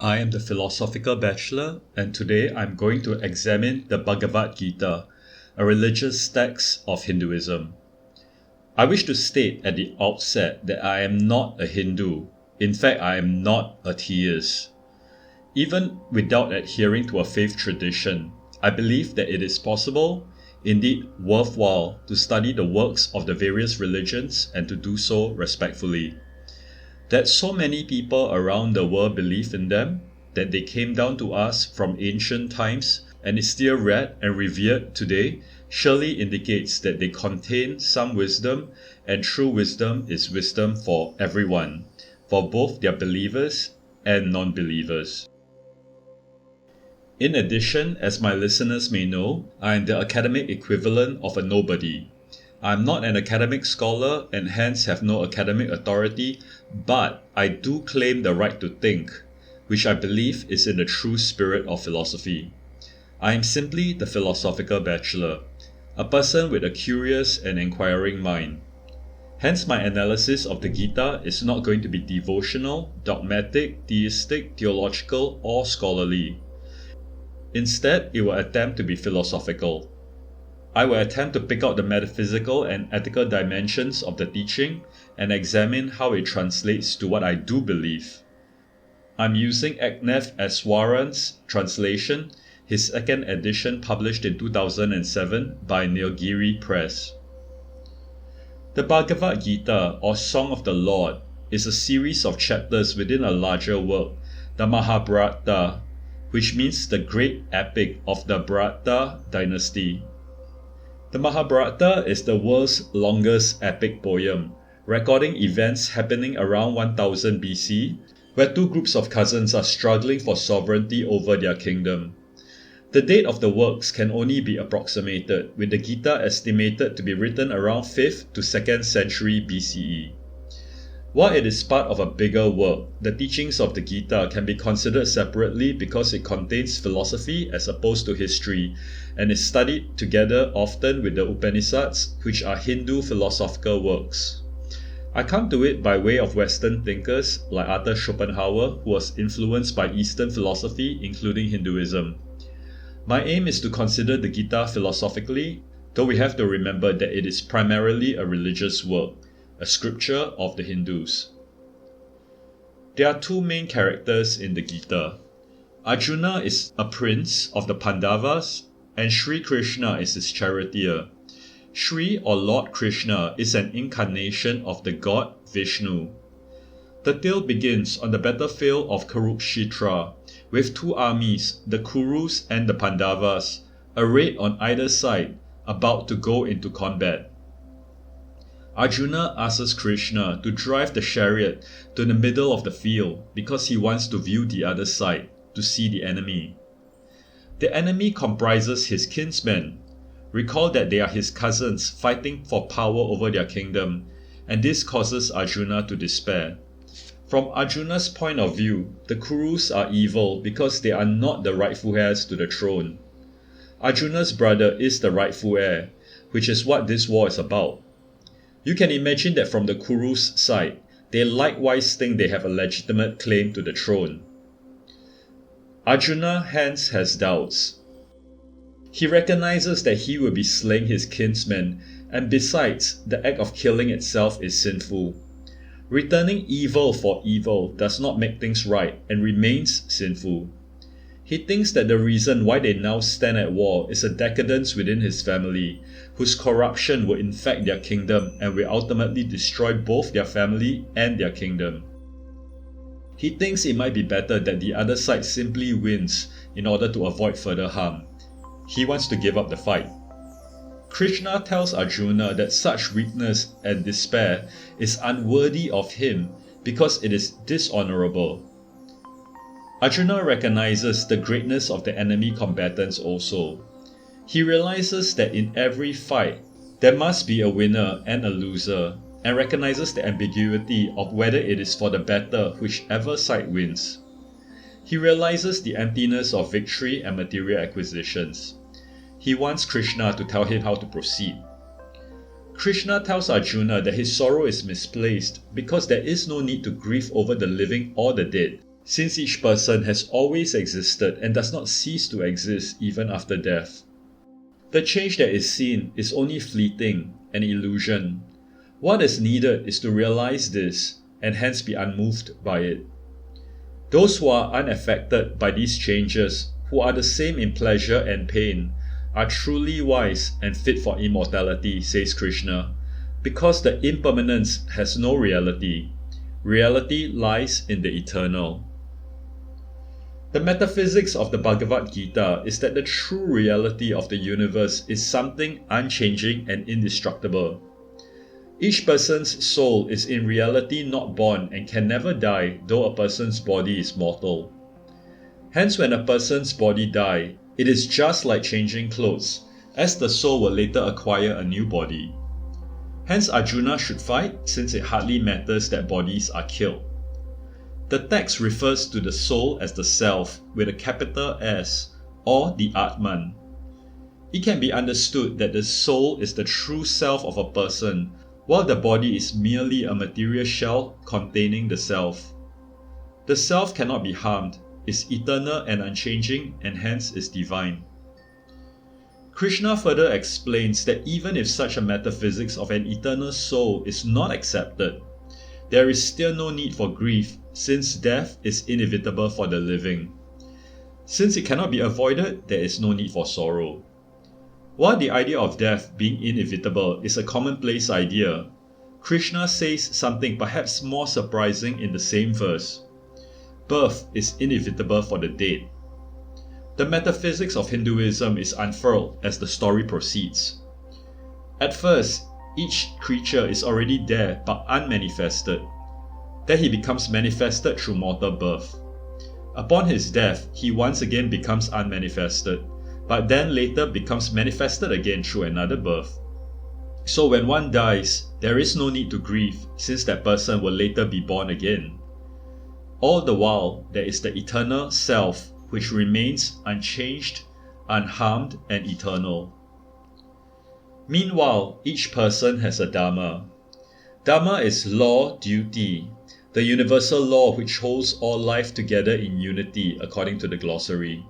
I am the Philosophical Bachelor, and today I'm going to examine the Bhagavad Gita, a religious text of Hinduism. I wish to state at the outset that I am not a Hindu. In fact, I am not a theist. Even without adhering to a faith tradition, I believe that it is possible, indeed worthwhile, to study the works of the various religions and to do so respectfully. That so many people around the world believe in them, that they came down to us from ancient times and is still read and revered today, surely indicates that they contain some wisdom, and true wisdom is wisdom for everyone, for both their believers and non-believers. In addition, as my listeners may know, I am the academic equivalent of a nobody. I am not an academic scholar and hence have no academic authority, but I do claim the right to think, which I believe is in the true spirit of philosophy. I am simply the Philosophical Bachelor, a person with a curious and inquiring mind. Hence my analysis of the Gita is not going to be devotional, dogmatic, theistic, theological, or scholarly. Instead, it will attempt to be philosophical. I will attempt to pick out the metaphysical and ethical dimensions of the teaching and examine how it translates to what I do believe. I'm using Eswaran's translation, his second edition published in 2007 by Nilgiri Press. The Bhagavad Gita, or Song of the Lord, is a series of chapters within a larger work, the Mahabharata, which means the great epic of the Bharata dynasty. The Mahabharata is the world's longest epic poem, recording events happening around 1000 BC, where two groups of cousins are struggling for sovereignty over their kingdom. The date of the works can only be approximated, with the Gita estimated to be written around 5th to 2nd century BCE. While it is part of a bigger work, the teachings of the Gita can be considered separately because it contains philosophy as opposed to history, and is studied together often with the Upanishads, which are Hindu philosophical works. I come to it by way of Western thinkers like Arthur Schopenhauer, who was influenced by Eastern philosophy, including Hinduism. My aim is to consider the Gita philosophically, though we have to remember that it is primarily a religious work, a scripture of the Hindus. There are two main characters in the Gita. Arjuna is a prince of the Pandavas, and Sri Krishna is his charioteer. Sri or Lord Krishna is an incarnation of the god Vishnu. The tale begins on the battlefield of Kurukshetra, with two armies, the Kurus and the Pandavas, arrayed on either side, about to go into combat. Arjuna asks Krishna to drive the chariot to the middle of the field because he wants to view the other side, to see the enemy. The enemy comprises his kinsmen. Recall that they are his cousins fighting for power over their kingdom, and this causes Arjuna to despair. From Arjuna's point of view, the Kurus are evil because they are not the rightful heirs to the throne. Arjuna's brother is the rightful heir, which is what this war is about. You can imagine that from the Kurus' side, they likewise think they have a legitimate claim to the throne. Arjuna hence has doubts. He recognizes that he will be slaying his kinsmen, and besides, the act of killing itself is sinful. Returning evil for evil does not make things right and remains sinful. He thinks that the reason why they now stand at war is a decadence within his family, whose corruption will infect their kingdom and will ultimately destroy both their family and their kingdom. He thinks it might be better that the other side simply wins in order to avoid further harm. He wants to give up the fight. Krishna tells Arjuna that such weakness and despair is unworthy of him because it is dishonorable. Arjuna recognizes the greatness of the enemy combatants also. He realizes that in every fight, there must be a winner and a loser, and recognizes the ambiguity of whether it is for the better whichever side wins. He realizes the emptiness of victory and material acquisitions. He wants Krishna to tell him how to proceed. Krishna tells Arjuna that his sorrow is misplaced because there is no need to grieve over the living or the dead, since each person has always existed and does not cease to exist even after death. The change that is seen is only fleeting, an illusion. What is needed is to realize this and hence be unmoved by it. Those who are unaffected by these changes, who are the same in pleasure and pain, are truly wise and fit for immortality, says Krishna, because the impermanence has no reality. Reality lies in the eternal. The metaphysics of the Bhagavad Gita is that the true reality of the universe is something unchanging and indestructible. Each person's soul is in reality not born and can never die, though a person's body is mortal. Hence, when a person's body dies, it is just like changing clothes, as the soul will later acquire a new body. Hence, Arjuna should fight, since it hardly matters that bodies are killed. The text refers to the soul as the self with a capital S, or the Atman. It can be understood that the soul is the true self of a person, while the body is merely a material shell containing the self. The self cannot be harmed, is eternal and unchanging, and hence is divine. Krishna further explains that even if such a metaphysics of an eternal soul is not accepted, there is still no need for grief, since death is inevitable for the living. Since it cannot be avoided, there is no need for sorrow. While the idea of death being inevitable is a commonplace idea, Krishna says something perhaps more surprising in the same verse. Birth is inevitable for the dead. The metaphysics of Hinduism is unfurled as the story proceeds. At first, each creature is already there but unmanifested. Then he becomes manifested through mortal birth. Upon his death, he once again becomes unmanifested, but then later becomes manifested again through another birth. So when one dies, there is no need to grieve, since that person will later be born again. All the while, there is the eternal self, which remains unchanged, unharmed, and eternal. Meanwhile, each person has a dharma. Dharma is law, duty, the universal law which holds all life together in unity according to the glossary.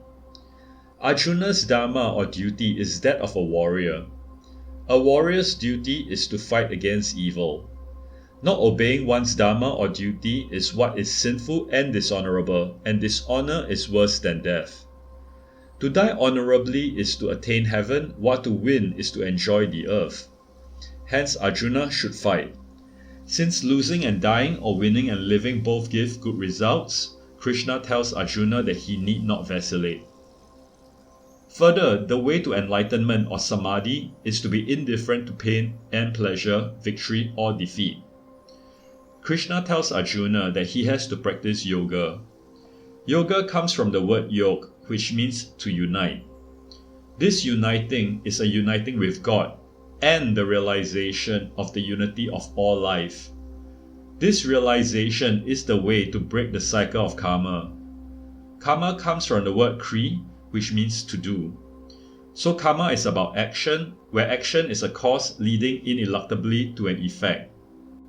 Arjuna's dharma or duty is that of a warrior. A warrior's duty is to fight against evil. Not obeying one's dharma or duty is what is sinful and dishonorable, and dishonor is worse than death. To die honorably is to attain heaven, while to win is to enjoy the earth. Hence, Arjuna should fight. Since losing and dying or winning and living both give good results, Krishna tells Arjuna that he need not vacillate. Further, the way to enlightenment or samadhi is to be indifferent to pain and pleasure, victory or defeat. Krishna tells Arjuna that he has to practice yoga. Yoga comes from the word yog, which means to unite. This uniting is a uniting with God and the realization of the unity of all life. This realization is the way to break the cycle of karma. Karma comes from the word kri, which means to do. So karma is about action, where action is a cause leading ineluctably to an effect.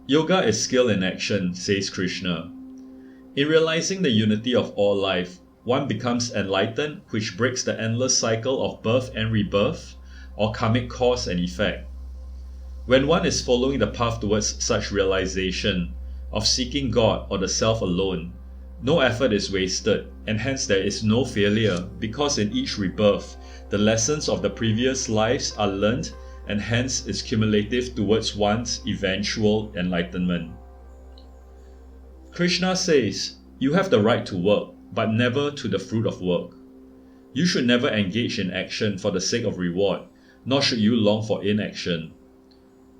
Yoga is skill in action, says Krishna. In realizing the unity of all life, one becomes enlightened, which breaks the endless cycle of birth and rebirth, or karmic cause and effect. When one is following the path towards such realization, of seeking God or the self alone, no effort is wasted, and hence there is no failure, because in each rebirth, the lessons of the previous lives are learnt, and hence is cumulative towards one's eventual enlightenment. Krishna says, you have the right to work, but never to the fruit of work. You should never engage in action for the sake of reward, nor should you long for inaction.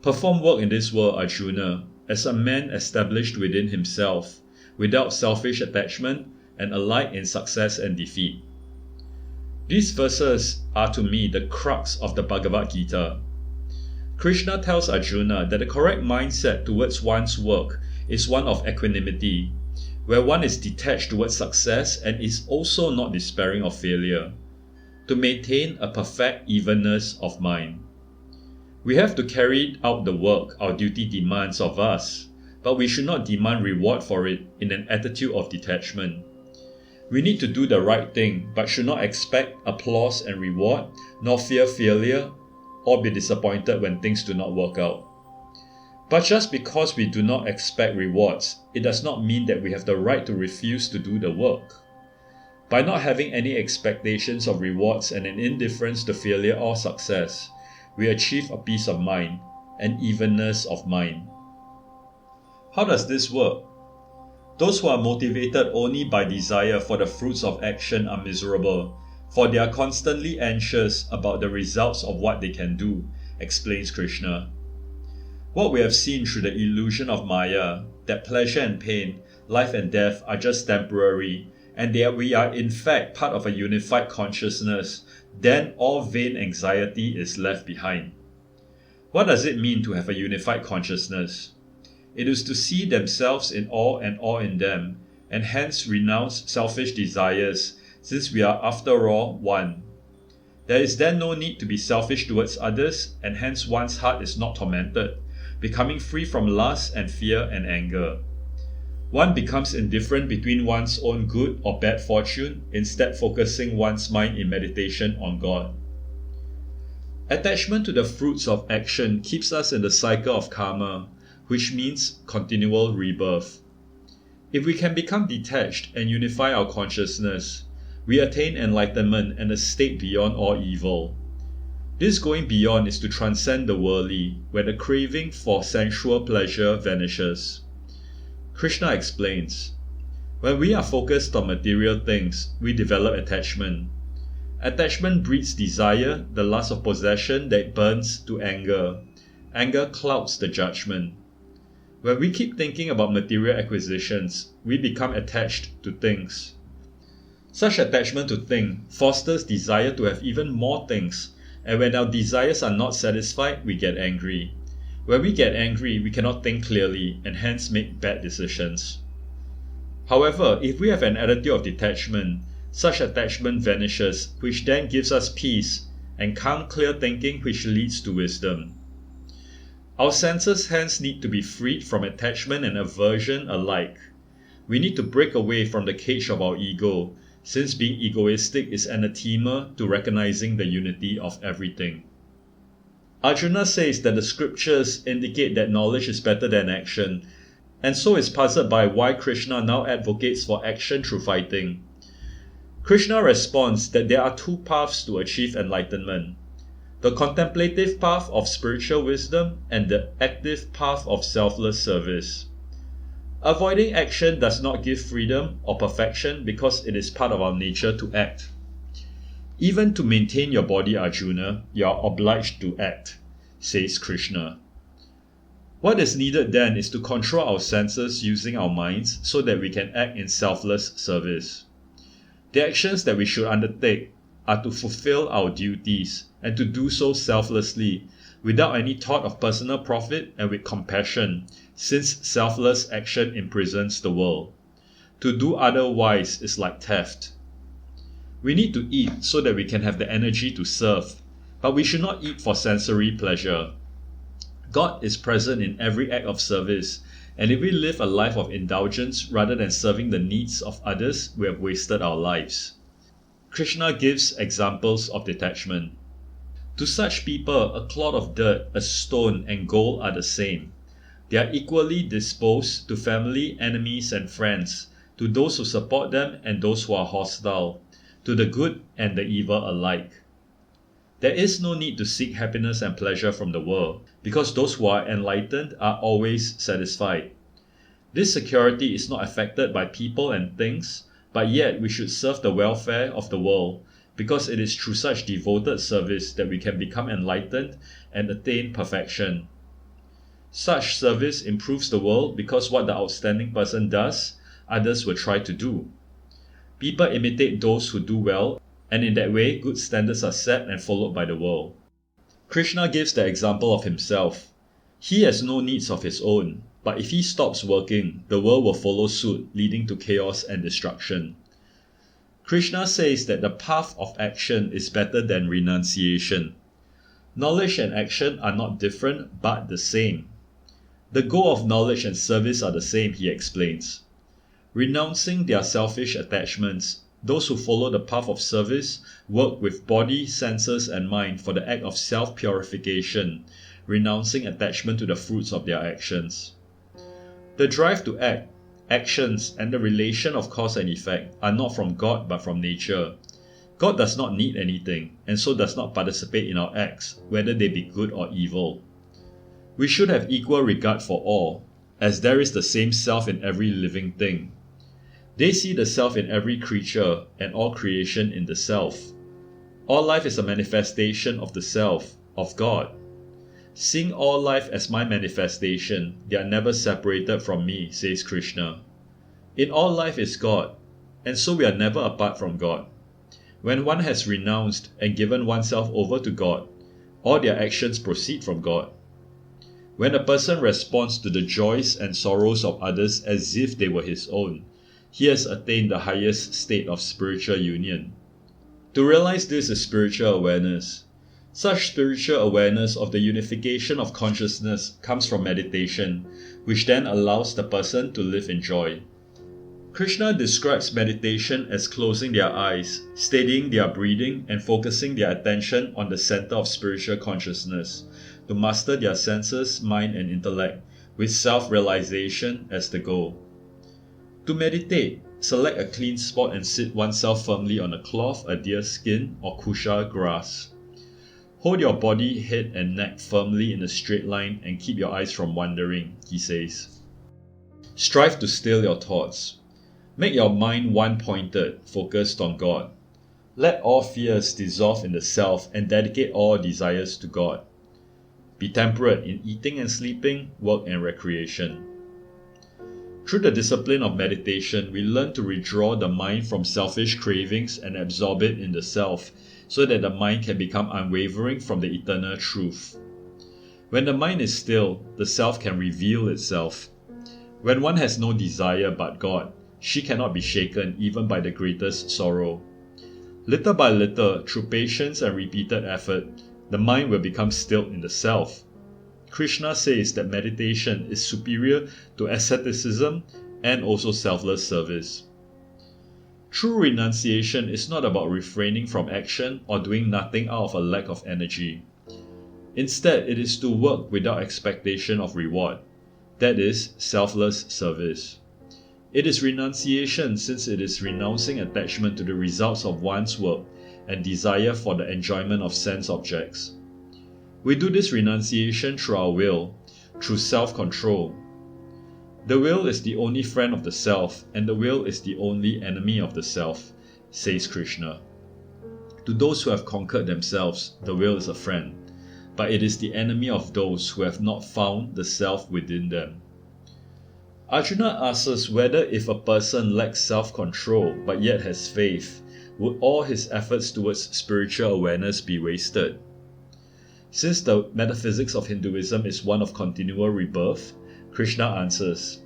Perform work in this world, Arjuna, as a man established within himself, without selfish attachment, and alike in success and defeat. These verses are to me the crux of the Bhagavad Gita. Krishna tells Arjuna that the correct mindset towards one's work is one of equanimity, where one is detached towards success and is also not despairing of failure, to maintain a perfect evenness of mind. We have to carry out the work our duty demands of us, but we should not demand reward for it in an attitude of detachment. We need to do the right thing, but should not expect applause and reward, nor fear failure, or be disappointed when things do not work out. But just because we do not expect rewards, it does not mean that we have the right to refuse to do the work. By not having any expectations of rewards and an indifference to failure or success, we achieve a peace of mind, an evenness of mind. How does this work? Those who are motivated only by desire for the fruits of action are miserable, for they are constantly anxious about the results of what they can do, explains Krishna. What we have seen through the illusion of Maya, that pleasure and pain, life and death are just temporary, and that we are in fact part of a unified consciousness, then all vain anxiety is left behind. What does it mean to have a unified consciousness? It is to see themselves in all and all in them, and hence renounce selfish desires, since we are after all one. There is then no need to be selfish towards others, and hence one's heart is not tormented, becoming free from lust and fear and anger. One becomes indifferent between one's own good or bad fortune, instead focusing one's mind in meditation on God. Attachment to the fruits of action keeps us in the cycle of karma, which means continual rebirth. If we can become detached and unify our consciousness, we attain enlightenment and a state beyond all evil. This going beyond is to transcend the worldly, where the craving for sensual pleasure vanishes. Krishna explains, when we are focused on material things, we develop attachment. Attachment breeds desire, the lust of possession that burns to anger. Anger clouds the judgment. When we keep thinking about material acquisitions, we become attached to things. Such attachment to things fosters desire to have even more things, and when our desires are not satisfied, we get angry. When we get angry, we cannot think clearly and hence make bad decisions. However, if we have an attitude of detachment, such attachment vanishes, which then gives us peace and calm, clear thinking, which leads to wisdom. Our senses hence need to be freed from attachment and aversion alike. We need to break away from the cage of our ego, since being egoistic is anathema to recognizing the unity of everything. Arjuna says that the scriptures indicate that knowledge is better than action, and so is puzzled by why Krishna now advocates for action through fighting. Krishna responds that there are two paths to achieve enlightenment: the contemplative path of spiritual wisdom and the active path of selfless service. Avoiding action does not give freedom or perfection because it is part of our nature to act. Even to maintain your body, Arjuna, you are obliged to act, says Krishna. What is needed then is to control our senses using our minds so that we can act in selfless service. The actions that we should undertake are to fulfill our duties and to do so selflessly, without any thought of personal profit and with compassion, since selfless action imprisons the world. To do otherwise is like theft. We need to eat so that we can have the energy to serve, but we should not eat for sensory pleasure. God is present in every act of service, and if we live a life of indulgence rather than serving the needs of others, we have wasted our lives. Krishna gives examples of detachment. To such people, a clod of dirt, a stone, and gold are the same. They are equally disposed to family, enemies, and friends, to those who support them and those who are hostile, to the good and the evil alike. There is no need to seek happiness and pleasure from the world, because those who are enlightened are always satisfied. This security is not affected by people and things, but yet we should serve the welfare of the world, because it is through such devoted service that we can become enlightened and attain perfection. Such service improves the world because what the outstanding person does, others will try to do. People imitate those who do well, and in that way good standards are set and followed by the world. Krishna gives the example of himself. He has no needs of his own, but if he stops working, the world will follow suit, leading to chaos and destruction. Krishna says that the path of action is better than renunciation. Knowledge and action are not different, but the same. The goal of knowledge and service are the same, he explains. Renouncing their selfish attachments, those who follow the path of service work with body, senses, and mind for the act of self-purification, renouncing attachment to the fruits of their actions. The drive to act, actions, and the relation of cause and effect are not from God but from nature. God does not need anything, and so does not participate in our acts, whether they be good or evil. We should have equal regard for all, as there is the same self in every living thing. They see the self in every creature, and all creation in the self. All life is a manifestation of the self, of God. Seeing all life as my manifestation, they are never separated from me, says Krishna. In all life is God, and so we are never apart from God. When one has renounced and given oneself over to God, all their actions proceed from God. When a person responds to the joys and sorrows of others as if they were his own, he has attained the highest state of spiritual union. To realize this is spiritual awareness. Such spiritual awareness of the unification of consciousness comes from meditation, which then allows the person to live in joy. Krishna describes meditation as closing their eyes, steadying their breathing, and focusing their attention on the center of spiritual consciousness, to master their senses, mind, and intellect, with self-realization as the goal. To meditate, select a clean spot and sit oneself firmly on a cloth, a deer skin, or kusha grass. Hold your body, head, and neck firmly in a straight line and keep your eyes from wandering, he says. Strive to still your thoughts. Make your mind one-pointed, focused on God. Let all fears dissolve in the self and dedicate all desires to God. Be temperate in eating and sleeping, work and recreation. Through the discipline of meditation, we learn to withdraw the mind from selfish cravings and absorb it in the self, so that the mind can become unwavering from the eternal truth. When the mind is still, the self can reveal itself. When one has no desire but God, she cannot be shaken even by the greatest sorrow. Little by little, through patience and repeated effort, the mind will become still in the self. Krishna says that meditation is superior to asceticism and also selfless service. True renunciation is not about refraining from action or doing nothing out of a lack of energy. Instead, it is to work without expectation of reward. That is, selfless service. It is renunciation since it is renouncing attachment to the results of one's work and desire for the enjoyment of sense objects. We do this renunciation through our will, through self-control. The will is the only friend of the self, and the will is the only enemy of the self, says Krishna. To those who have conquered themselves, the will is a friend, but it is the enemy of those who have not found the self within them. Arjuna asks us whether if a person lacks self-control but yet has faith, would all his efforts towards spiritual awareness be wasted? Since the metaphysics of Hinduism is one of continual rebirth, Krishna answers,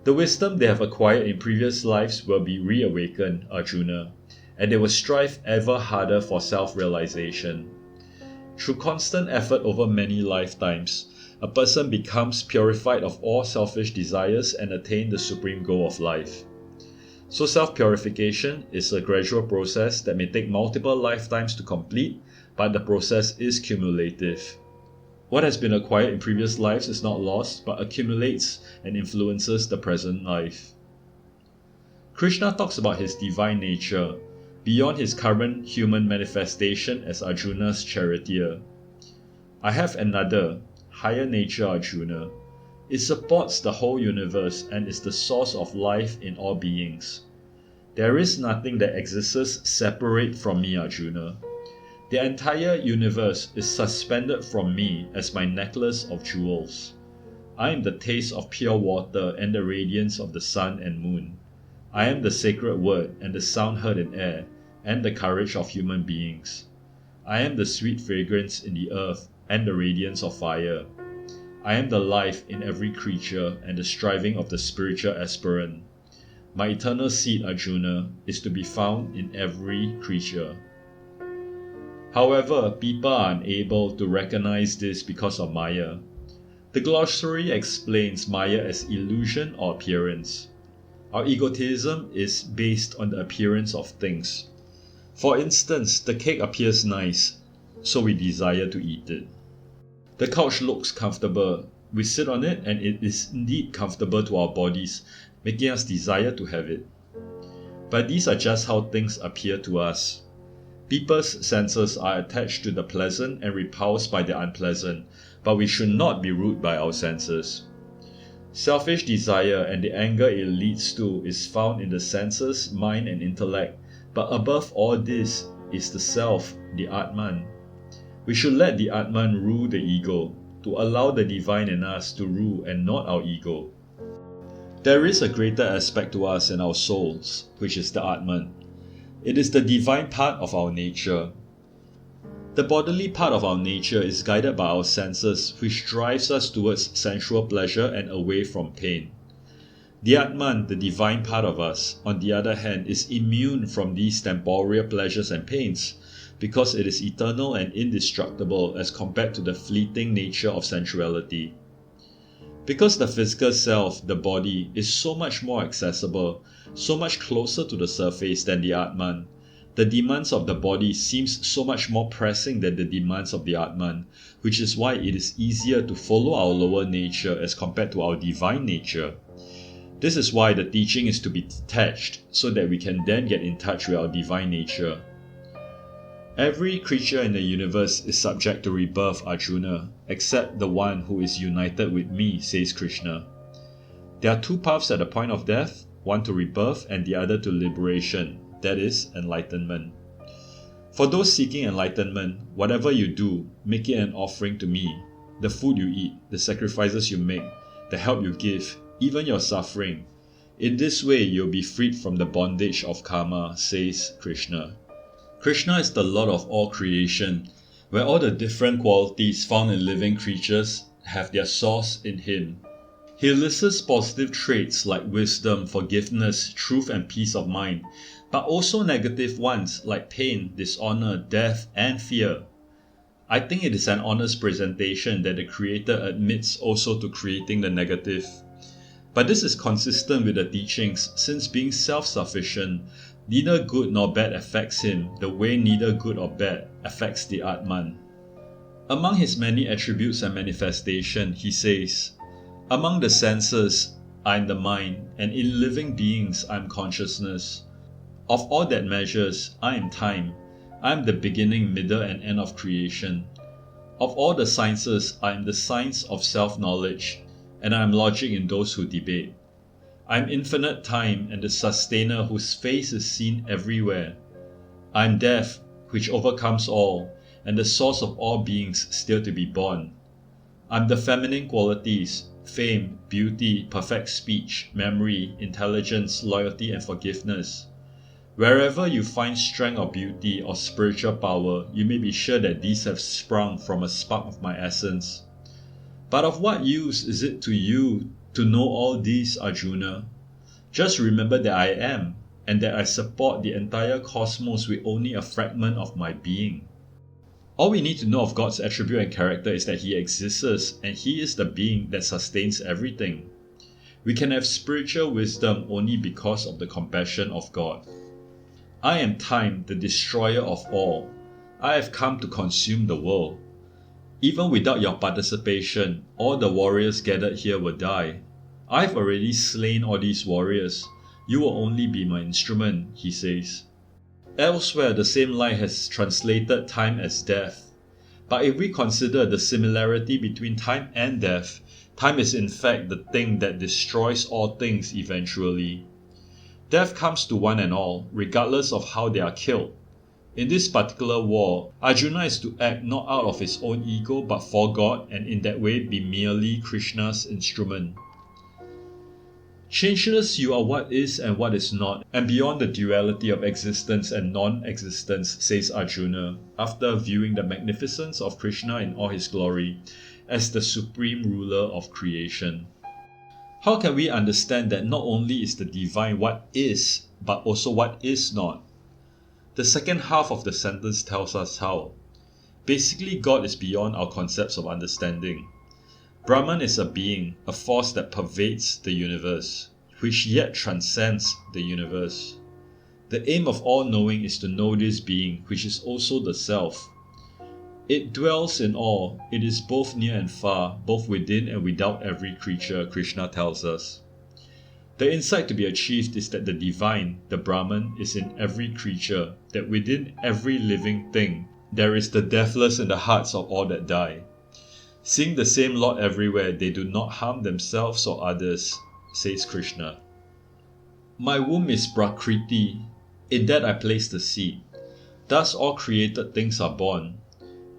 the wisdom they have acquired in previous lives will be reawakened, Arjuna, and they will strive ever harder for self-realization. Through constant effort over many lifetimes, a person becomes purified of all selfish desires and attains the supreme goal of life. So self-purification is a gradual process that may take multiple lifetimes to complete, but the process is cumulative. What has been acquired in previous lives is not lost, but accumulates and influences the present life. Krishna talks about his divine nature, beyond his current human manifestation as Arjuna's charioteer. I have another, higher nature, Arjuna. It supports the whole universe and is the source of life in all beings. There is nothing that exists separate from me, Arjuna. The entire universe is suspended from me as my necklace of jewels. I am the taste of pure water and the radiance of the sun and moon. I am the sacred word and the sound heard in air and the courage of human beings. I am the sweet fragrance in the earth and the radiance of fire. I am the life in every creature and the striving of the spiritual aspirant. My eternal seed, Arjuna, is to be found in every creature. However, people are unable to recognize this because of Maya. The glossary explains Maya as illusion or appearance. Our egotism is based on the appearance of things. For instance, the cake appears nice, so we desire to eat it. The couch looks comfortable. We sit on it and it is indeed comfortable to our bodies, making us desire to have it. But these are just how things appear to us. People's senses are attached to the pleasant and repulsed by the unpleasant, but we should not be ruled by our senses. Selfish desire and the anger it leads to is found in the senses, mind and intellect, but above all this is the self, the Atman. We should let the Atman rule the ego, to allow the divine in us to rule and not our ego. There is a greater aspect to us in our souls, which is the Atman. It is the divine part of our nature. The bodily part of our nature is guided by our senses, which drives us towards sensual pleasure and away from pain. The Atman, the divine part of us, on the other hand, is immune from these temporal pleasures and pains, because it is eternal and indestructible as compared to the fleeting nature of sensuality. Because the physical self, the body, is so much more accessible, so much closer to the surface than the Atman, the demands of the body seems so much more pressing than the demands of the Atman, which is why it is easier to follow our lower nature as compared to our divine nature. This is why the teaching is to be detached, so that we can then get in touch with our divine nature. Every creature in the universe is subject to rebirth, Arjuna, except the one who is united with me, says Krishna. There are two paths at the point of death, one to rebirth and the other to liberation, that is, enlightenment. For those seeking enlightenment, whatever you do, make it an offering to me. The food you eat, the sacrifices you make, the help you give, even your suffering. In this way you'll be freed from the bondage of karma, says Krishna. Krishna is the Lord of all creation, where all the different qualities found in living creatures have their source in Him. He lists positive traits like wisdom, forgiveness, truth and peace of mind, but also negative ones like pain, dishonor, death and fear. I think it is an honest presentation that the Creator admits also to creating the negative. But this is consistent with the teachings, since being self-sufficient, neither good nor bad affects him the way neither good or bad affects the Atman. Among his many attributes and manifestation, he says, among the senses, I am the mind, and in living beings, I am consciousness. Of all that measures, I am time. I am the beginning, middle, and end of creation. Of all the sciences, I am the science of self-knowledge, and I am logic in those who debate. I am infinite time and the sustainer whose face is seen everywhere. I am death, which overcomes all, and the source of all beings still to be born. I am the feminine qualities, fame, beauty, perfect speech, memory, intelligence, loyalty, and forgiveness. Wherever you find strength or beauty or spiritual power, you may be sure that these have sprung from a spark of my essence. But of what use is it to you to know all these, Arjuna? Just remember that I am, and that I support the entire cosmos with only a fragment of my being. All we need to know of God's attribute and character is that He exists, and He is the being that sustains everything. We can have spiritual wisdom only because of the compassion of God. I am time, the destroyer of all. I have come to consume the world. Even without your participation, all the warriors gathered here will die. I have already slain all these warriors. You will only be my instrument, he says. Elsewhere, the same line has translated time as death. But if we consider the similarity between time and death, time is in fact the thing that destroys all things eventually. Death comes to one and all, regardless of how they are killed. In this particular war, Arjuna is to act not out of his own ego but for God, and in that way be merely Krishna's instrument. Changeless you are what is and what is not, and beyond the duality of existence and non-existence, says Arjuna, after viewing the magnificence of Krishna in all his glory, as the supreme ruler of creation. How can we understand that not only is the divine what is, but also what is not? The second half of the sentence tells us how. Basically, God is beyond our concepts of understanding. Brahman is a being, a force that pervades the universe. which yet transcends the universe. The aim of all knowing is to know this being, which is also the self. It dwells in all, it is both near and far, both within and without every creature, Krishna tells us. The insight to be achieved is that the divine, the Brahman, is in every creature, that within every living thing, there is the deathless in the hearts of all that die. Seeing the same Lord everywhere, they do not harm themselves or others, says Krishna. My womb is Prakriti, in that I place the seed. Thus all created things are born.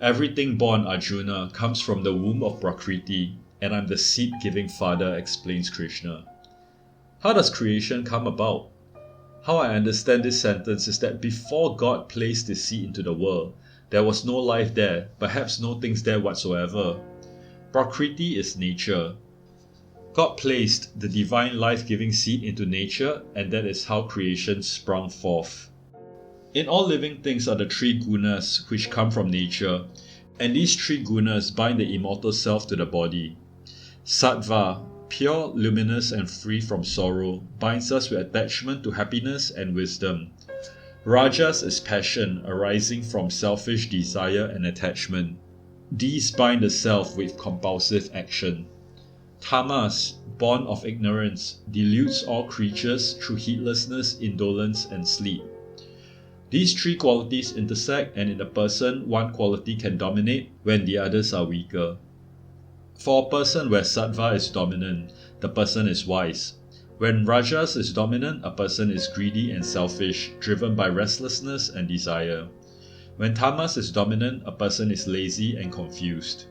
Everything born, Arjuna, comes from the womb of Prakriti, and I'm the seed-giving father, explains Krishna. How does creation come about? How I understand this sentence is that before God placed the seed into the world, there was no life there, perhaps no things there whatsoever. Prakriti is nature. God placed the divine life-giving seed into nature, and that is how creation sprung forth. In all living things are the three gunas which come from nature, and these three gunas bind the immortal self to the body. Sattva, pure, luminous and free from sorrow, binds us with attachment to happiness and wisdom. Rajas is passion arising from selfish desire and attachment. These bind the self with compulsive action. Tamas, born of ignorance, deludes all creatures through heedlessness, indolence and sleep. These three qualities intersect, and in a person one quality can dominate when the others are weaker. For a person where sattva is dominant, the person is wise. When rajas is dominant, a person is greedy and selfish, driven by restlessness and desire. When tamas is dominant, a person is lazy and confused.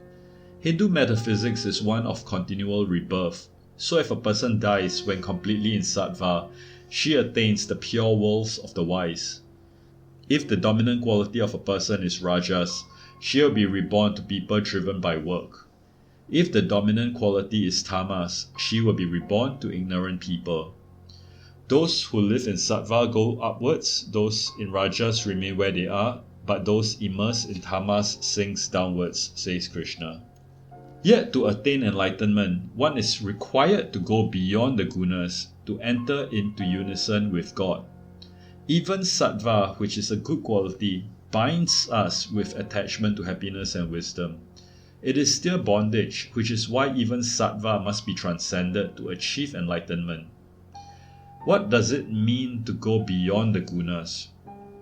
Hindu metaphysics is one of continual rebirth. So if a person dies when completely in sattva, she attains the pure worlds of the wise. If the dominant quality of a person is rajas, she will be reborn to people driven by work. If the dominant quality is tamas, she will be reborn to ignorant people. Those who live in sattva go upwards, those in rajas remain where they are, but those immersed in tamas sinks downwards, says Krishna. Yet to attain enlightenment, one is required to go beyond the gunas, to enter into unison with God. Even sattva, which is a good quality, binds us with attachment to happiness and wisdom. It is still bondage, which is why even sattva must be transcended to achieve enlightenment. What does it mean to go beyond the gunas?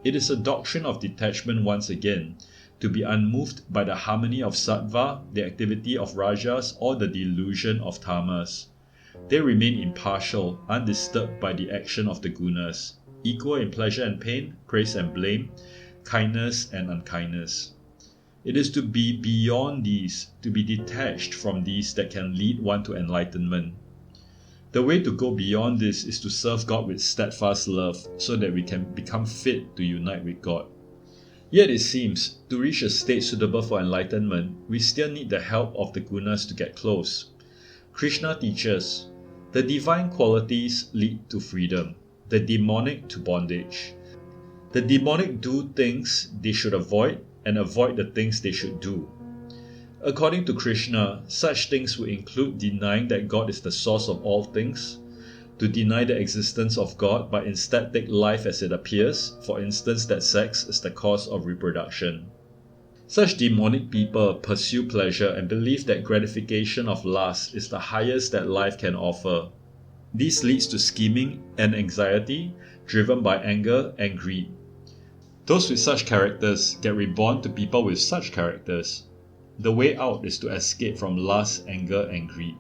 It is a doctrine of detachment once again, to be unmoved by the harmony of sattva, the activity of rajas, or the delusion of tamas. They remain impartial, undisturbed by the action of the gunas, equal in pleasure and pain, praise and blame, kindness and unkindness. It is to be beyond these, to be detached from these, that can lead one to enlightenment. The way to go beyond this is to serve God with steadfast love, so that we can become fit to unite with God. Yet it seems, to reach a state suitable for enlightenment, we still need the help of the gunas to get close. Krishna teaches, the divine qualities lead to freedom, the demonic to bondage. The demonic do things they should avoid and avoid the things they should do. According to Krishna, such things would include denying that God is the source of all things, to deny the existence of God but instead take life as it appears, for instance that sex is the cause of reproduction. Such demonic people pursue pleasure and believe that gratification of lust is the highest that life can offer. This leads to scheming and anxiety, driven by anger and greed. Those with such characters get reborn to people with such characters. The way out is to escape from lust, anger and greed.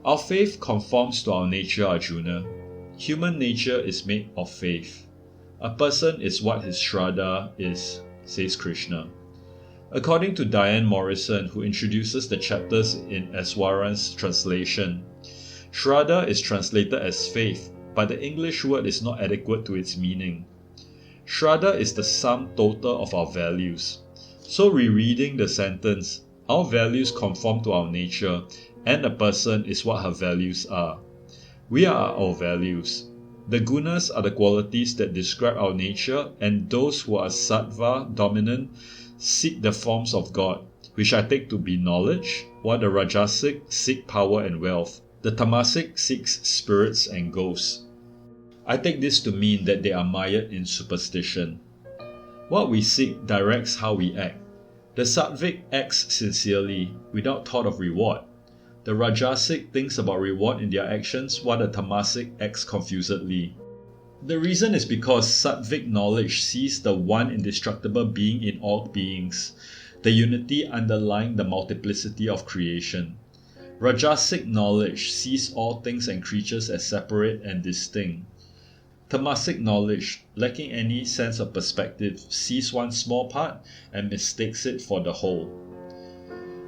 Our faith conforms to our nature, Arjuna. Human nature is made of faith. A person is what his shraddha is, says Krishna. According to Diane Morrison, who introduces the chapters in Eswaran's translation, shraddha is translated as faith, but the English word is not adequate to its meaning. Shraddha is the sum total of our values. So rereading the sentence, our values conform to our nature, and a person is what her values are. We are our values. The gunas are the qualities that describe our nature, and those who are sattva dominant seek the forms of God, which I take to be knowledge, while the rajasic seek power and wealth. The tamasic seeks spirits and ghosts. I take this to mean that they are mired in superstition. What we seek directs how we act. The sattvic acts sincerely, without thought of reward. The rajasic thinks about reward in their actions, while the tamasic acts confusedly. The reason is because sattvic knowledge sees the one indestructible being in all beings, the unity underlying the multiplicity of creation. Rajasic knowledge sees all things and creatures as separate and distinct. Tamasic knowledge, lacking any sense of perspective, sees one small part and mistakes it for the whole.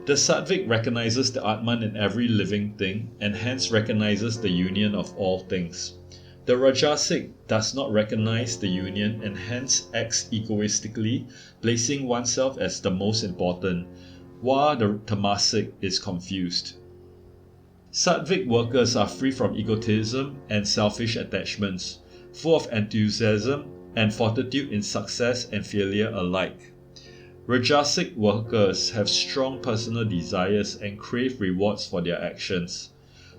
The sattvic recognizes the Atman in every living thing and hence recognizes the union of all things. The rajasic does not recognize the union and hence acts egoistically, placing oneself as the most important, while the tamasic is confused. Sattvic workers are free from egotism and selfish attachments, full of enthusiasm and fortitude in success and failure alike. Rajasic workers have strong personal desires and crave rewards for their actions.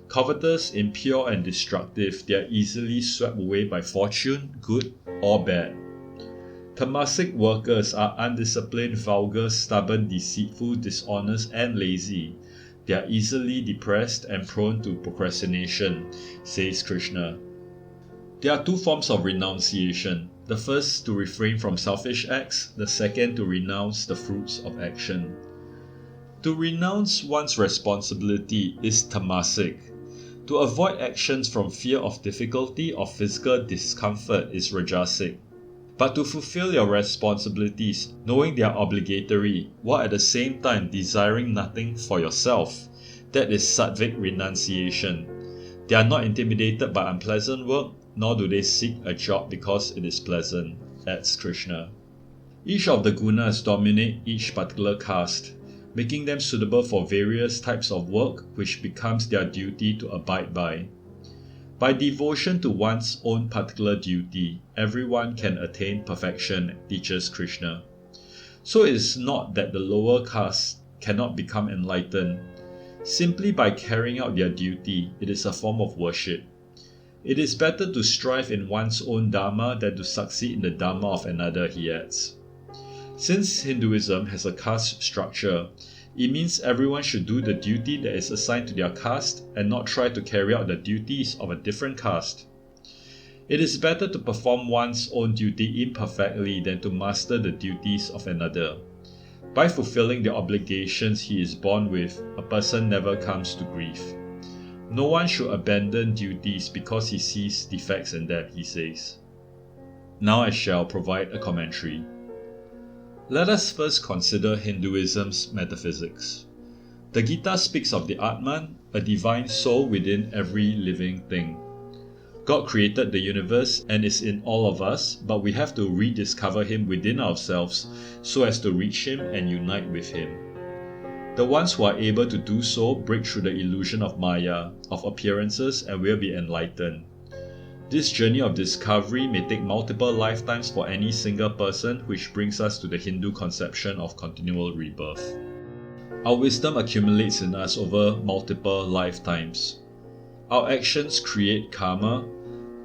Covetous, impure and destructive, they are easily swept away by fortune, good or bad. Tamasic workers are undisciplined, vulgar, stubborn, deceitful, dishonest and lazy. They are easily depressed and prone to procrastination, says Krishna. There are two forms of renunciation. The first to refrain from selfish acts, the second to renounce the fruits of action. To renounce one's responsibility is tamasic. To avoid actions from fear of difficulty or physical discomfort is rajasic. But to fulfill your responsibilities, knowing they are obligatory, while at the same time desiring nothing for yourself, that is sattvic renunciation. They are not intimidated by unpleasant work, nor do they seek a job because it is pleasant, adds Krishna. Each of the gunas dominate each particular caste, making them suitable for various types of work which becomes their duty to abide by. By devotion to one's own particular duty, everyone can attain perfection, teaches Krishna. So it is not that the lower castes cannot become enlightened. Simply by carrying out their duty, it is a form of worship. It is better to strive in one's own dharma than to succeed in the dharma of another, he adds. Since Hinduism has a caste structure, it means everyone should do the duty that is assigned to their caste and not try to carry out the duties of a different caste. It is better to perform one's own duty imperfectly than to master the duties of another. By fulfilling the obligations he is born with, a person never comes to grief. No one should abandon duties because he sees defects in them, he says. Now I shall provide a commentary. Let us first consider Hinduism's metaphysics. The Gita speaks of the Atman, a divine soul within every living thing. God created the universe and is in all of us, but we have to rediscover Him within ourselves so as to reach Him and unite with Him. The ones who are able to do so break through the illusion of Maya, of appearances, and will be enlightened. This journey of discovery may take multiple lifetimes for any single person, which brings us to the Hindu conception of continual rebirth. Our wisdom accumulates in us over multiple lifetimes. Our actions create karma,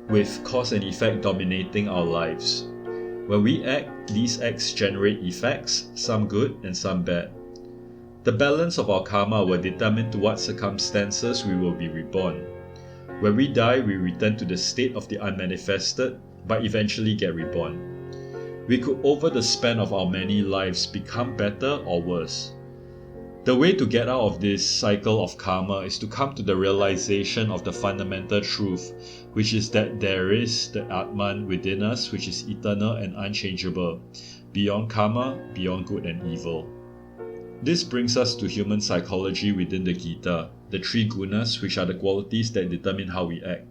with cause and effect dominating our lives. When we act, these acts generate effects, some good and some bad. The balance of our karma will determine to what circumstances we will be reborn. When we die, we return to the state of the unmanifested, but eventually get reborn. We could, over the span of our many lives, become better or worse. The way to get out of this cycle of karma is to come to the realization of the fundamental truth, which is that there is the Atman within us, which is eternal and unchangeable, beyond karma, beyond good and evil. This brings us to human psychology within the Gita, the three gunas, which are the qualities that determine how we act.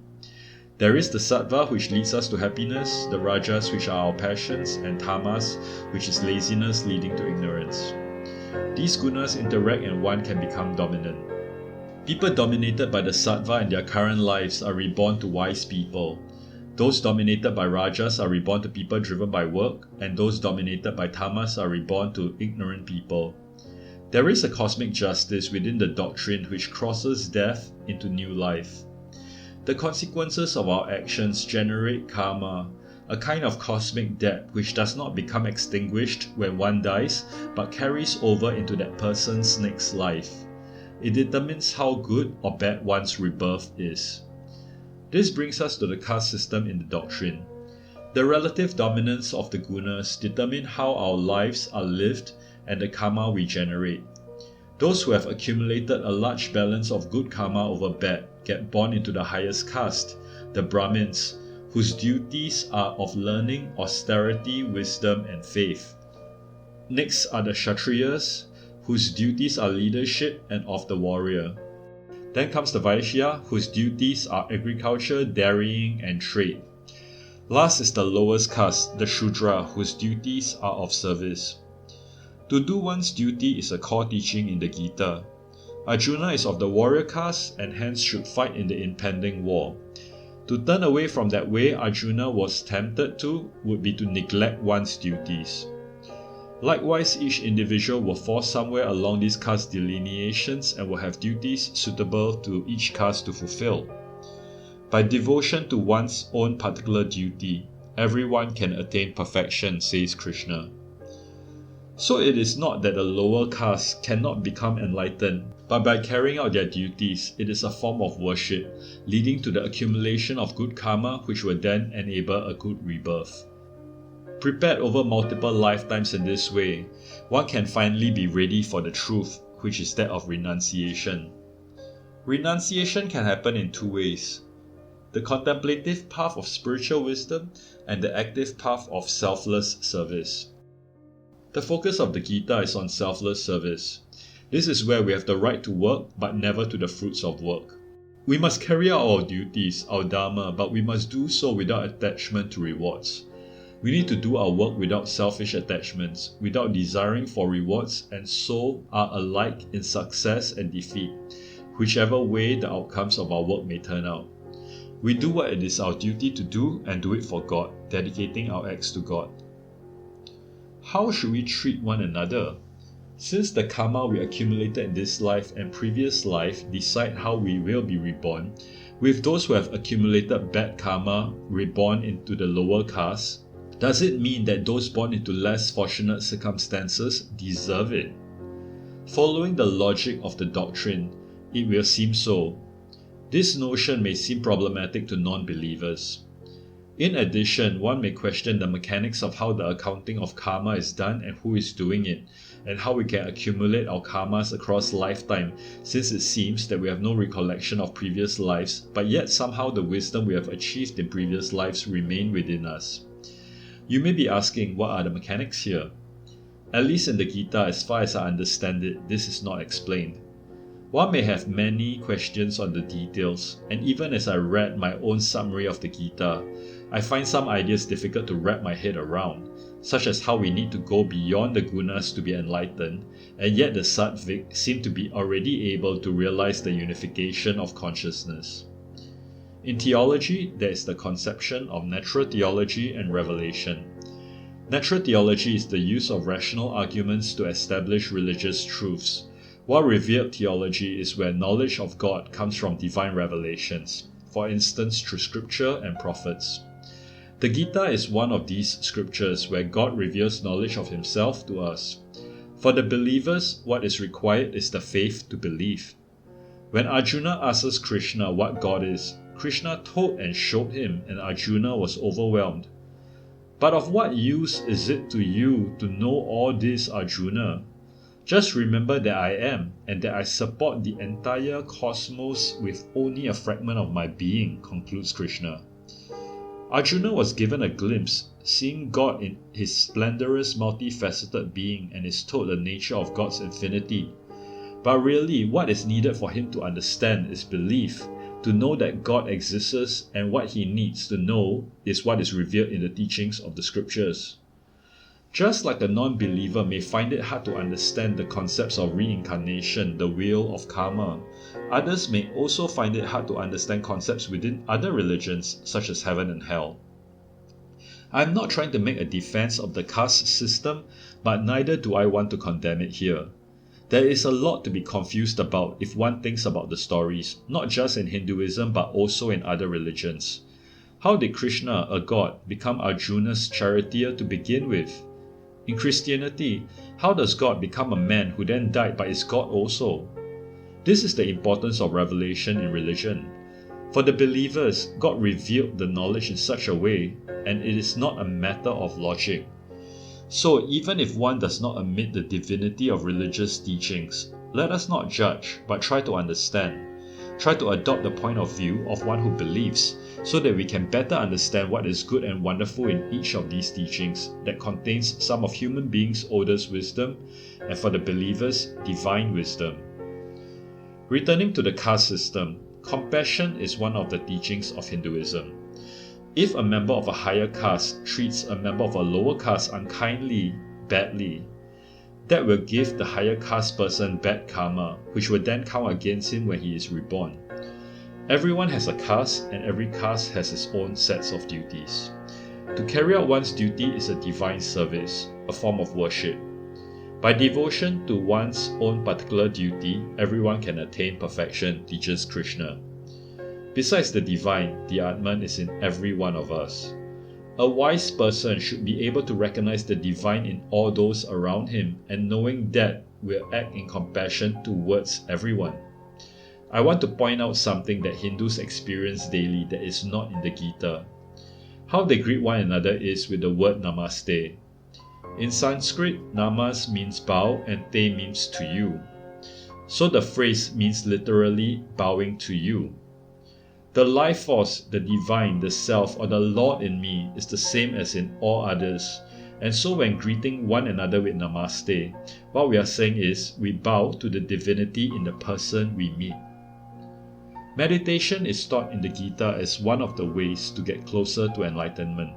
There is the sattva, which leads us to happiness, the rajas, which are our passions, and tamas, which is laziness leading to ignorance. These gunas interact and one can become dominant. People dominated by the sattva in their current lives are reborn to wise people. Those dominated by rajas are reborn to people driven by work, and those dominated by tamas are reborn to ignorant people. There is a cosmic justice within the doctrine which crosses death into new life. The consequences of our actions generate karma, a kind of cosmic debt which does not become extinguished when one dies, but carries over into that person's next life. It determines how good or bad one's rebirth is. This brings us to the caste system in the doctrine. The relative dominance of the gunas determine how our lives are lived and the karma we generate. Those who have accumulated a large balance of good karma over bad get born into the highest caste, the Brahmins, whose duties are of learning, austerity, wisdom, and faith. Next are the Kshatriyas, whose duties are leadership and of the warrior. Then comes the Vaishya, whose duties are agriculture, dairying, and trade. Last is the lowest caste, the Shudra, whose duties are of service. To do one's duty is a core teaching in the Gita. Arjuna is of the warrior caste and hence should fight in the impending war. To turn away from that way Arjuna was tempted to would be to neglect one's duties. Likewise, each individual will fall somewhere along these caste delineations and will have duties suitable to each caste to fulfill. By devotion to one's own particular duty, everyone can attain perfection, says Krishna. So it is not that the lower caste cannot become enlightened, but by carrying out their duties, it is a form of worship, leading to the accumulation of good karma which will then enable a good rebirth. Prepared over multiple lifetimes in this way, one can finally be ready for the truth, which is that of renunciation. Renunciation can happen in two ways: the contemplative path of spiritual wisdom and the active path of selfless service. The focus of the Gita is on selfless service. This is where we have the right to work, but never to the fruits of work. We must carry out our duties, our dharma, but we must do so without attachment to rewards. We need to do our work without selfish attachments, without desiring for rewards, and so are alike in success and defeat, whichever way the outcomes of our work may turn out. We do what it is our duty to do and do it for God, dedicating our acts to God. How should we treat one another? Since the karma we accumulated in this life and previous life decide how we will be reborn, with those who have accumulated bad karma reborn into the lower caste, does it mean that those born into less fortunate circumstances deserve it? Following the logic of the doctrine, it will seem so. This notion may seem problematic to non-believers. In addition, one may question the mechanics of how the accounting of karma is done and who is doing it, and how we can accumulate our karmas across lifetime, since it seems that we have no recollection of previous lives, but yet somehow the wisdom we have achieved in previous lives remain within us. You may be asking, what are the mechanics here? At least in the Gita, as far as I understand it, this is not explained. One may have many questions on the details, and even as I read my own summary of the Gita, I find some ideas difficult to wrap my head around, such as how we need to go beyond the gunas to be enlightened, and yet the Sattvik seem to be already able to realize the unification of consciousness. In theology, there is the conception of natural theology and revelation. Natural theology is the use of rational arguments to establish religious truths, while revered theology is where knowledge of God comes from divine revelations, for instance through scripture and prophets. The Gita is one of these scriptures where God reveals knowledge of himself to us. For the believers, what is required is the faith to believe. When Arjuna asks Krishna what God is, Krishna told and showed him, and Arjuna was overwhelmed. But of what use is it to you to know all this, Arjuna? Just remember that I am, and that I support the entire cosmos with only a fragment of my being, concludes Krishna. Arjuna was given a glimpse, seeing God in his splendorous multifaceted being, and is told the nature of God's infinity. But really, what is needed for him to understand is belief, to know that God exists, and what he needs to know is what is revealed in the teachings of the scriptures. Just like a non-believer may find it hard to understand the concepts of reincarnation, the wheel of karma, others may also find it hard to understand concepts within other religions such as heaven and hell. I am not trying to make a defense of the caste system, but neither do I want to condemn it here. There is a lot to be confused about if one thinks about the stories, not just in Hinduism but also in other religions. How did Krishna, a god, become Arjuna's charioteer to begin with? In Christianity, how does God become a man who then died but is God also? This is the importance of revelation in religion. For the believers, God revealed the knowledge in such a way, and it is not a matter of logic. So even if one does not admit the divinity of religious teachings, let us not judge, but try to understand. Try to adopt the point of view of one who believes, so that we can better understand what is good and wonderful in each of these teachings that contains some of human beings' oldest wisdom, and for the believers, divine wisdom. Returning to the caste system, compassion is one of the teachings of Hinduism. If a member of a higher caste treats a member of a lower caste unkindly, badly, that will give the higher caste person bad karma, which will then count against him when he is reborn. Everyone has a caste, and every caste has its own sets of duties. To carry out one's duty is a divine service, a form of worship. By devotion to one's own particular duty, everyone can attain perfection, teaches Krishna. Besides the divine, the Atman is in every one of us. A wise person should be able to recognize the divine in all those around him, and knowing that will act in compassion towards everyone. I want to point out something that Hindus experience daily that is not in the Gita. How they greet one another is with the word namaste. In Sanskrit, namas means bow and te means to you. So the phrase means literally bowing to you. The life force, the divine, the self, or the Lord in me is the same as in all others. And so when greeting one another with namaste, what we are saying is we bow to the divinity in the person we meet. Meditation is taught in the Gita as one of the ways to get closer to enlightenment.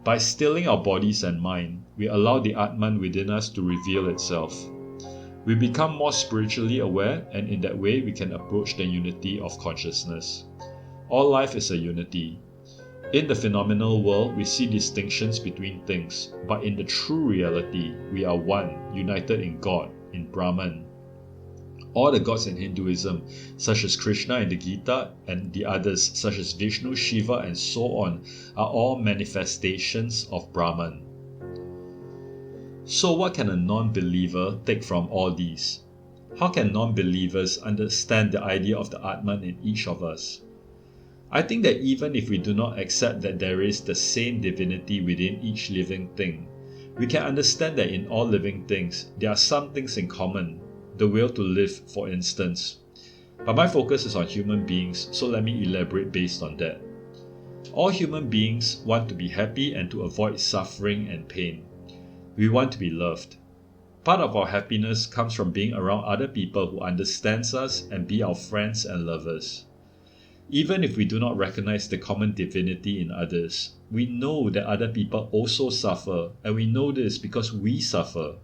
By stilling our bodies and mind, we allow the Atman within us to reveal itself. We become more spiritually aware, and in that way we can approach the unity of consciousness. All life is a unity. In the phenomenal world, we see distinctions between things, but in the true reality, we are one, united in God, in Brahman. All the gods in Hinduism, such as Krishna in the Gita, and the others such as Vishnu, Shiva, and so on, are all manifestations of Brahman. So what can a non-believer take from all these? How can non-believers understand the idea of the Atman in each of us? I think that even if we do not accept that there is the same divinity within each living thing, we can understand that in all living things, there are some things in common. The will to live, for instance. But my focus is on human beings, so let me elaborate based on that. All human beings want to be happy and to avoid suffering and pain. We want to be loved. Part of our happiness comes from being around other people who understand us and be our friends and lovers. Even if we do not recognize the common divinity in others, we know that other people also suffer, and we know this because we suffer.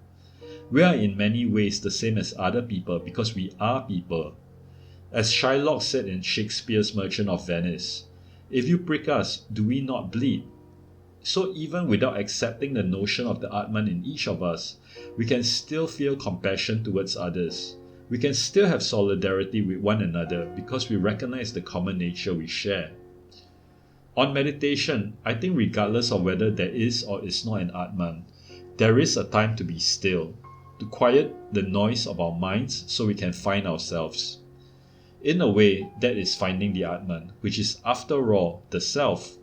We are in many ways the same as other people because we are people. As Shylock said in Shakespeare's Merchant of Venice, if you prick us, do we not bleed? So even without accepting the notion of the Atman in each of us, we can still feel compassion towards others. We can still have solidarity with one another because we recognize the common nature we share. On meditation, I think regardless of whether there is or is not an Atman, there is a time to be still, to quiet the noise of our minds so we can find ourselves. In a way, that is finding the Atman, which is after all the self.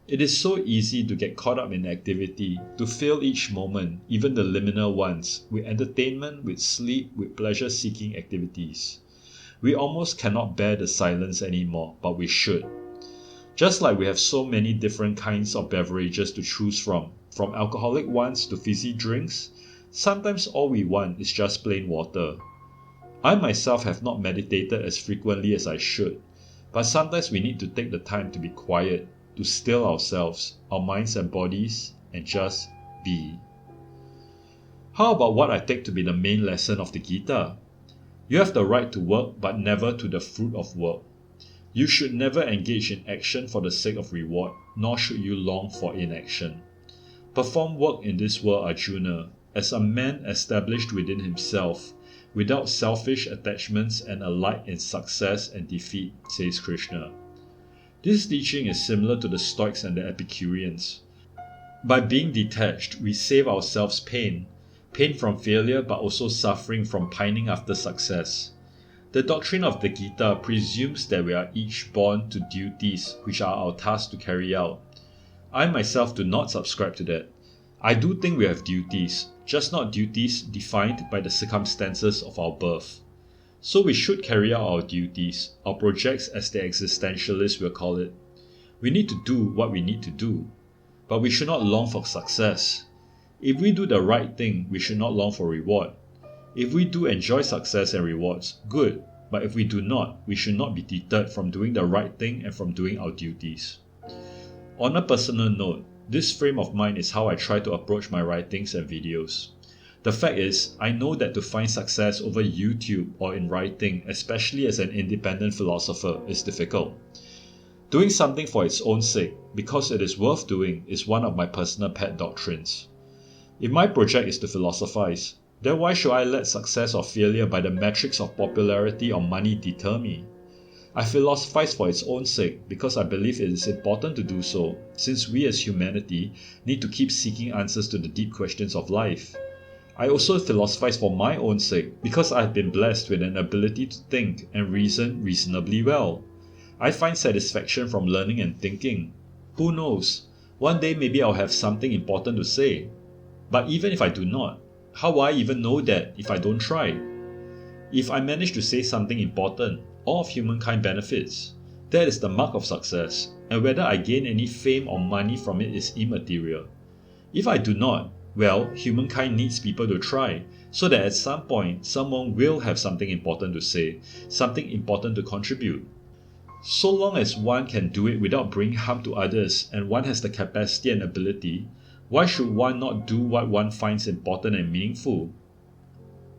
It is so easy to get caught up in activity, to fill each moment, even the liminal ones, with entertainment, with sleep, with pleasure-seeking activities. We almost cannot bear the silence anymore, but we should. Just like we have so many different kinds of beverages to choose from alcoholic ones to fizzy drinks, sometimes all we want is just plain water. I myself have not meditated as frequently as I should, but sometimes we need to take the time to be quiet, to still ourselves, our minds and bodies, and just be. How about what I take to be the main lesson of the Gita? You have the right to work, but never to the fruit of work. You should never engage in action for the sake of reward, nor should you long for inaction. Perform work in this world, Arjuna, as a man established within himself, without selfish attachments and alike in success and defeat, says Krishna. This teaching is similar to the Stoics and the Epicureans. By being detached, we save ourselves pain from failure but also suffering from pining after success. The doctrine of the Gita presumes that we are each born to duties which are our task to carry out. I myself do not subscribe to that. I do think we have duties, just not duties defined by the circumstances of our birth. So we should carry out our duties, our projects as the existentialists will call it. We need to do what we need to do, but we should not long for success. If we do the right thing, we should not long for reward. If we do enjoy success and rewards, good, but if we do not, we should not be deterred from doing the right thing and from doing our duties. On a personal note, this frame of mind is how I try to approach my writings and videos. The fact is, I know that to find success over YouTube or in writing, especially as an independent philosopher, is difficult. Doing something for its own sake, because it is worth doing, is one of my personal pet doctrines. If my project is to philosophize, then why should I let success or failure by the metrics of popularity or money deter me? I philosophize for its own sake because I believe it is important to do so, since we as humanity need to keep seeking answers to the deep questions of life. I also philosophize for my own sake because I have been blessed with an ability to think and reason reasonably well. I find satisfaction from learning and thinking. Who knows? One day maybe I'll have something important to say. But even if I do not, how will I even know that if I don't try? If I manage to say something important, all of humankind benefits. That is the mark of success, and whether I gain any fame or money from it is immaterial. If I do not, well, humankind needs people to try, so that at some point someone will have something important to say, something important to contribute. So long as one can do it without bringing harm to others and one has the capacity and ability, why should one not do what one finds important and meaningful?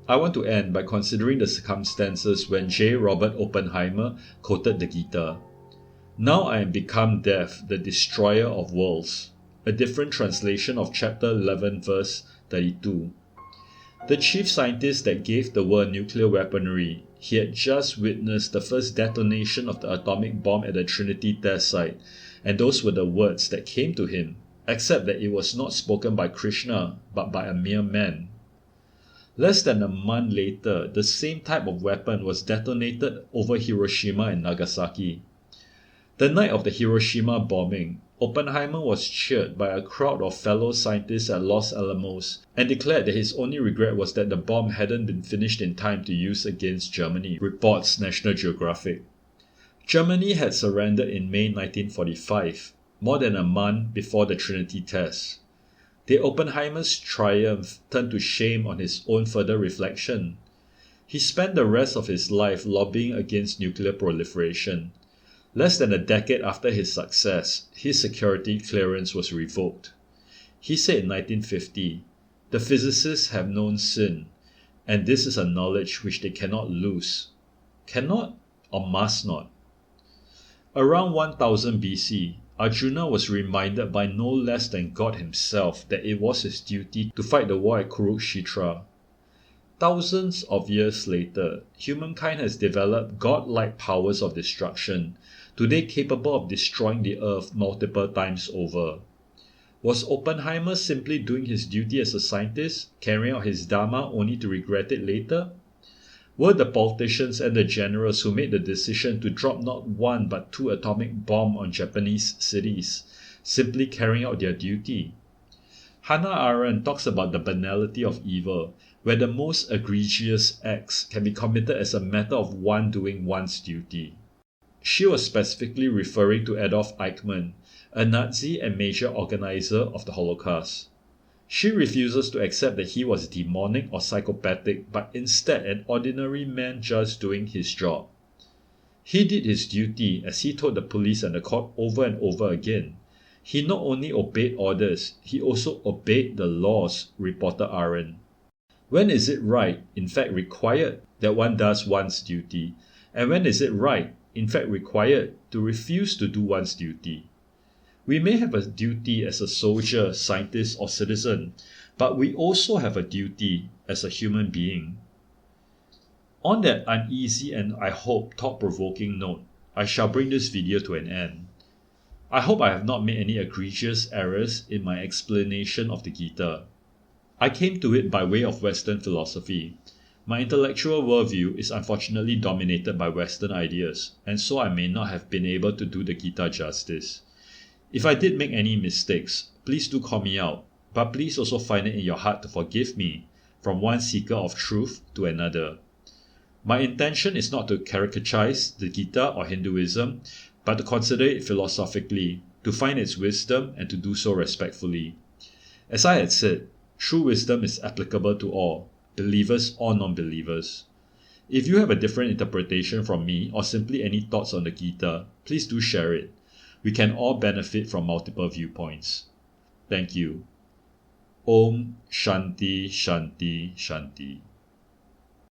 I want to end by considering the circumstances when J. Robert Oppenheimer quoted the Gita. Now I am become death, the destroyer of worlds. A different translation of chapter 11 verse 32. The chief scientist that gave the world nuclear weaponry, he had just witnessed the first detonation of the atomic bomb at the Trinity test site, and those were the words that came to him, except that it was not spoken by Krishna, but by a mere man. Less than a month later, the same type of weapon was detonated over Hiroshima and Nagasaki. The night of the Hiroshima bombing, Oppenheimer was cheered by a crowd of fellow scientists at Los Alamos and declared that his only regret was that the bomb hadn't been finished in time to use against Germany, reports National Geographic. Germany had surrendered in May 1945, more than a month before the Trinity test. Did Oppenheimer's triumph turn to shame on his own further reflection? He spent the rest of his life lobbying against nuclear proliferation. Less than a decade after his success, his security clearance was revoked. He said in 1950, "The physicists have known sin, and this is a knowledge which they cannot lose." Cannot or must not? Around 1000 BC, Arjuna was reminded by no less than God himself that it was his duty to fight the war at Kurukshetra. Thousands of years later, humankind has developed godlike powers of destruction, today capable of destroying the earth multiple times over. Was Oppenheimer simply doing his duty as a scientist, carrying out his dharma only to regret it later? Were the politicians and the generals who made the decision to drop not one but 2 atomic bombs on Japanese cities simply carrying out their duty? Hannah Arendt talks about the banality of evil, where the most egregious acts can be committed as a matter of one doing one's duty. She was specifically referring to Adolf Eichmann, a Nazi and major organizer of the Holocaust. She refuses to accept that he was demonic or psychopathic, but instead an ordinary man just doing his job. He did his duty, as he told the police and the court over and over again. He not only obeyed orders, he also obeyed the laws, reported Arendt. When is it right, in fact required, that one does one's duty? And when is it right, in fact required, to refuse to do one's duty? We may have a duty as a soldier, scientist, or citizen, but we also have a duty as a human being. On that uneasy and I hope thought-provoking note, I shall bring this video to an end. I hope I have not made any egregious errors in my explanation of the Gita. I came to it by way of Western philosophy. My intellectual worldview is unfortunately dominated by Western ideas, and so I may not have been able to do the Gita justice. If I did make any mistakes, please do call me out, but please also find it in your heart to forgive me, from one seeker of truth to another. My intention is not to caricaturize the Gita or Hinduism, but to consider it philosophically, to find its wisdom and to do so respectfully. As I had said, true wisdom is applicable to all, believers or non-believers. If you have a different interpretation from me or simply any thoughts on the Gita, please do share it. We can all benefit from multiple viewpoints. Thank you. Om Shanti Shanti Shanti.